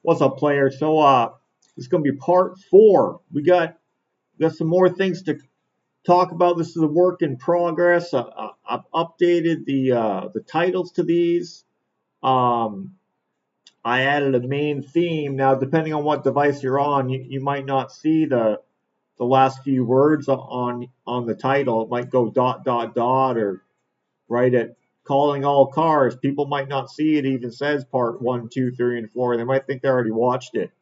What's up, player? So it's gonna be part 4. We got some more things to talk about. This is a work in progress. I've updated the titles to these. Um, I added a main theme. Now, depending on what device you're on, you might not see the last few words on the title. It might go dot dot dot or right at calling all cars. People might not see it even says part 1, 2, 3, and 4. They might think they already watched it.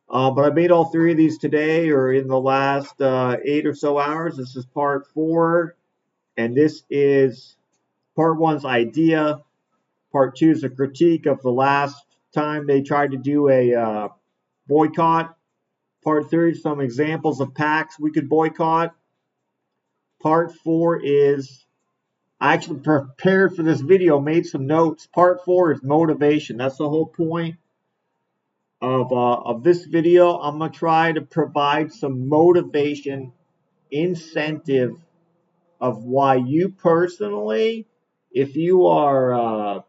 But I made all 3 of these today or in the last 8 or so hours. This is part 4, and this is part 1's idea. Part 2 is a critique of the last time they tried to do a boycott. Part 3 is some examples of packs we could boycott. Part 4 is, I actually prepared for this video, made some notes. Part 4 is motivation. That's the whole point of this video. I'm going to try to provide some motivation, incentive of why you personally, if you're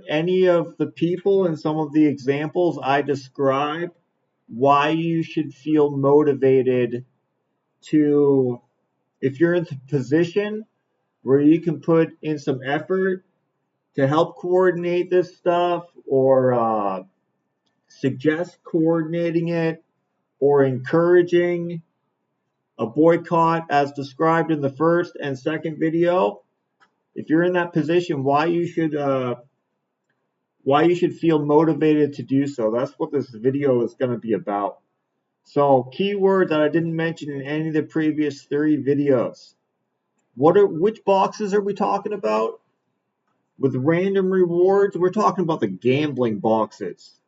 any of the people in some of the examples I described, why you should feel motivated to, if you're in the position where you can put in some effort to help coordinate this stuff or suggest coordinating it or encouraging a boycott as described in the first and second video. If you're in that position, why you should feel motivated to do so. That's what this video is going to be about. So keywords that I didn't mention in any of the previous 3 videos. Which boxes are we talking about? With random rewards, we're talking about the gambling boxes,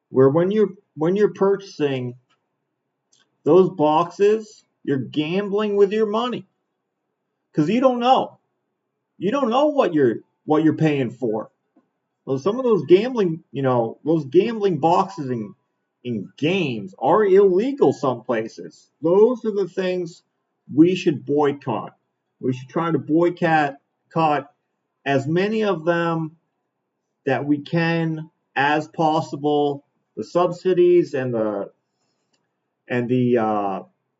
where when you're purchasing those boxes, you're gambling with your money, because you don't know what you're paying for. Well, some of those gambling boxes in games are illegal some places. Those are the things we should boycott. We should try to boycott as many of them that we can as possible. The subsidies and the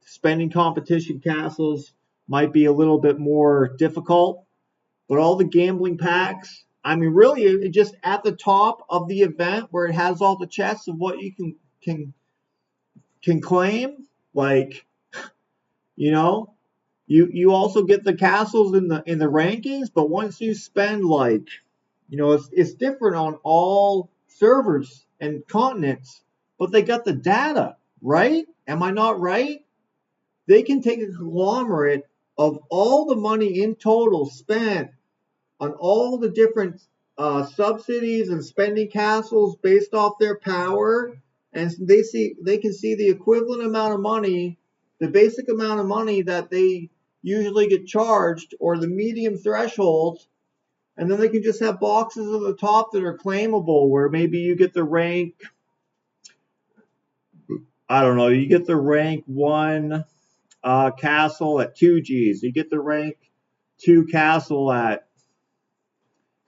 spending competition castles might be a little bit more difficult, but all the gambling packs, I mean, really, just at the top of the event where it has all the chests of what you can claim, like, you also get the castles in the rankings, but once you spend it's different on all servers and continents, but they got the data, right? Am I not right? They can take a conglomerate of all the money in total spent on all the different subsidies and spending castles based off their power, and they can see the equivalent amount of money, the basic amount of money that they usually get charged, or the medium thresholds, and then they can just have boxes at the top that are claimable, where maybe you get the rank, I don't know, you get the rank 1 castle at 2 Gs, you get the rank 2 castle at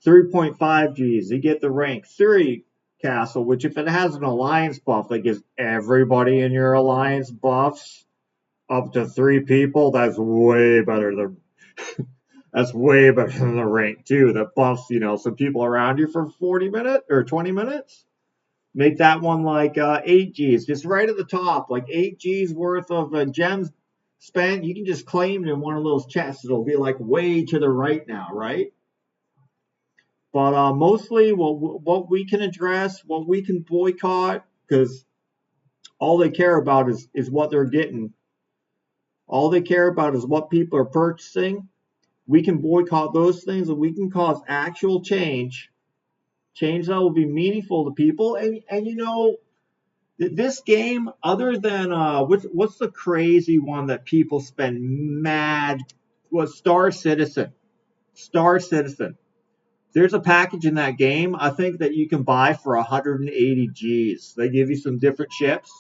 3.5 Gs, you get the rank 3 castle, which if it has an alliance buff that gives everybody in your alliance buffs up to 3 people, that's way better than the rank 2 that buffs, some people around you for 40 minutes or 20 minutes. Make that one like 8 Gs, just right at the top, like 8 Gs worth of gems spent. You can just claim it in one of those chests. It'll be like way to the right now, right? But mostly what we can address, what we can boycott, because all they care about is what they're getting. All they care about is what people are purchasing. We can boycott those things, and we can cause actual change that will be meaningful to people. And this game, other than what's the crazy one that people spend mad, was Star Citizen. There's a package in that game, I think, that you can buy for 180 Gs. They give you some different ships.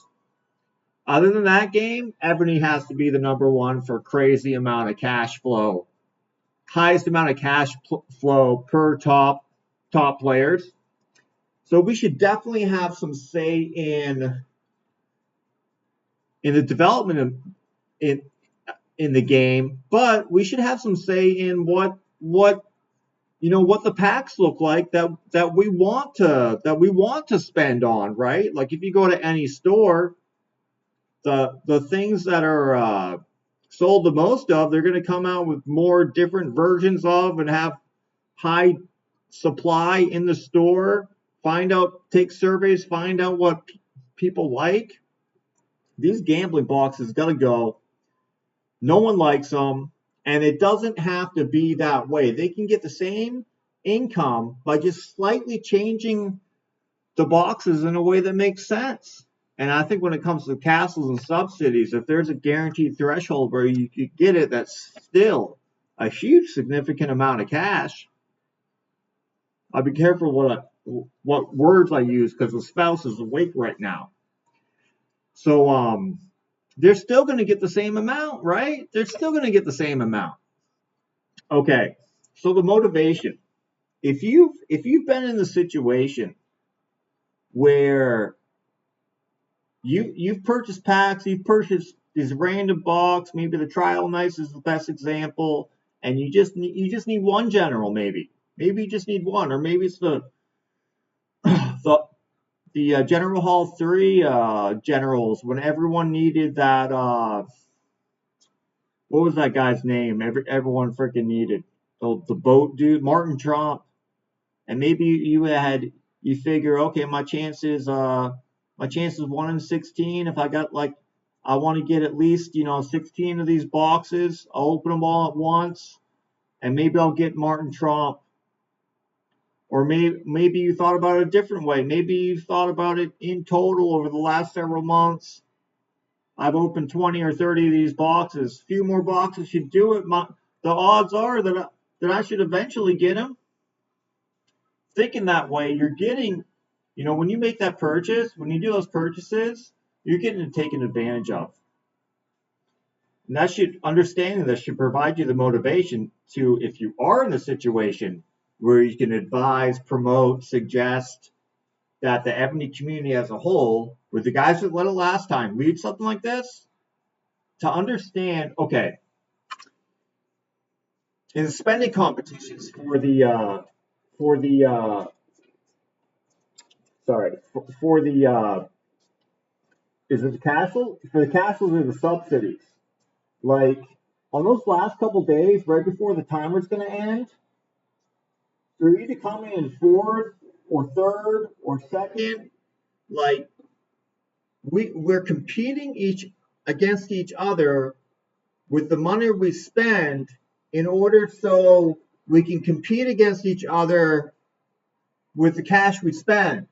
Other than that game, Evony has to be the number 1 for crazy amount of cash flow. Highest amount of cash flow per top players. So we should definitely have some say in the development of in the game, but we should have some say in what the packs look like that we want to spend on, right? Like if you go to any store, the things that are sold the most of, they're going to come out with more different versions of and have high supply in the store. Take surveys, find out what people like. These gambling boxes got to go. No one likes them, and it doesn't have to be that way. They can get the same income by just slightly changing the boxes in a way that makes sense. And I think when it comes to castles and subsidies, if there's a guaranteed threshold where you could get it, that's still a huge, significant amount of cash. I'll be careful what words I use because the spouse is awake right now. So they're still going to get the same amount, right? They're still going to get the same amount. Okay, so the motivation. If you've been in the situation where you've purchased packs, you've purchased this random box, maybe the trial nights is the best example, and you just need one general, maybe you just need one, or maybe it's the General Hall 3 generals when everyone needed that. What was that guy's name? Everyone freaking needed the boat dude, Martin Trump. And maybe you figure, okay, my chances 1 in 16. If I want to get at least 16 of these boxes, I'll open them all at once, and maybe I'll get Martin Trump. Or maybe you thought about it a different way. Maybe you thought about it in total over the last several months. I've opened 20 or 30 of these boxes. A few more boxes should do it. The odds are that I should eventually get them. Thinking that way, you're getting, when you make that purchase, when you do those purchases, you're getting taken advantage of. And understanding this should provide you the motivation to, if you are in a situation where you can advise, promote, suggest that the Evony community as a whole, with the guys that led it last time, lead something like this, to understand, okay, in spending competitions for the is it the castle? For the castles or the subsidies? Like, on those last couple days, right before the timer's going to end, they're either coming in fourth or third or second. Like, we're competing against each other with the money we spend in order so we can compete against each other with the cash we spend.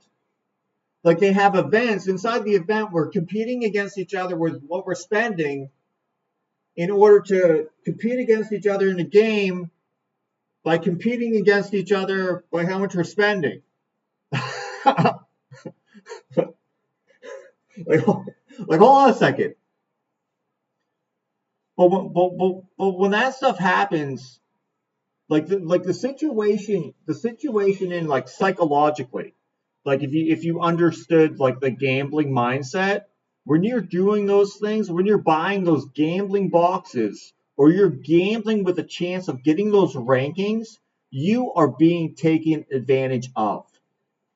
Like, they have events. Inside the event, we're competing against each other with what we're spending in order to compete against each other in the game by competing against each other by how much we're spending. like, hold on a second. But when that stuff happens, like the situation in like psychologically, like if you understood like the gambling mindset, when you're doing those things, when you're buying those gambling boxes, or you're gambling with a chance of getting those rankings, you are being taken advantage of.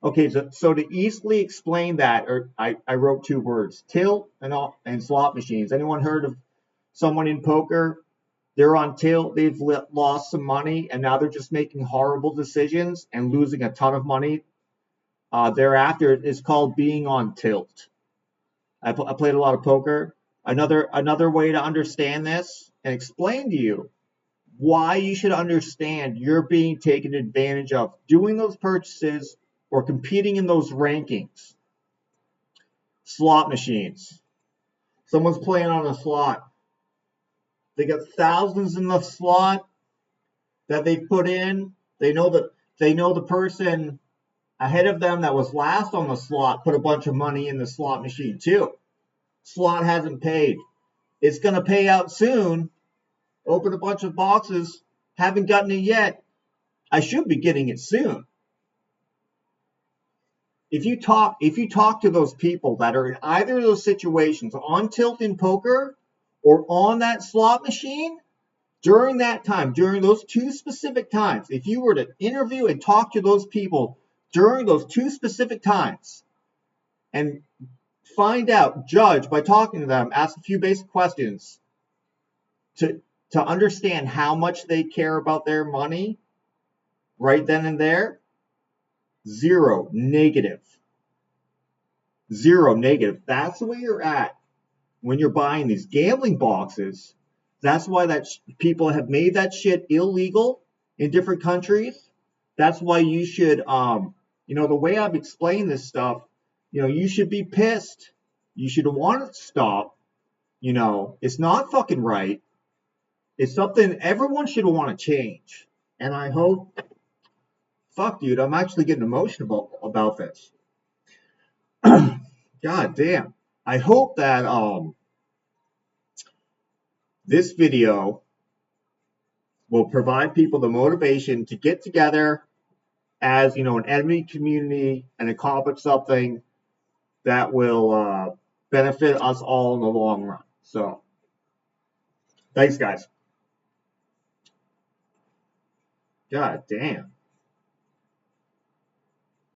Okay, so to easily explain that, I wrote 2 words: tilt and slot machines. Anyone heard of someone in poker? They're on tilt, they've lost some money, and now they're just making horrible decisions and losing a ton of money. Thereafter, it's called being on tilt. I played a lot of poker. Another way to understand this and explain to you why you should understand you're being taken advantage of doing those purchases or competing in those rankings. Slot machines. Someone's playing on a slot. They got thousands in the slot that they put in. They know the person ahead of them that was last on the slot put a bunch of money in the slot machine too. Slot hasn't paid. It's going to pay out soon. Open a bunch of boxes. Haven't gotten it yet. I should be getting it soon. if you talk to those people that are in either of those situations, on tilt in poker or on that slot machine, during that time, during those two specific times, if you were to interview and talk to those people during those two specific times and find out, judge by talking to them, ask a few basic questions to understand how much they care about their money right then and there, zero, negative. Zero, negative. That's the way you're at when you're buying these gambling boxes. That's why people have made that shit illegal in different countries. That's why you should, the way I've explained this stuff, you should be pissed. You should want it to stop. It's not fucking right. It's something everyone should want to change. And I hope, fuck, dude, I'm actually getting emotional about this. God damn. I hope that this video will provide people the motivation to get together as, an enemy community and accomplish something that will benefit us all in the long run. So, thanks, guys. God damn.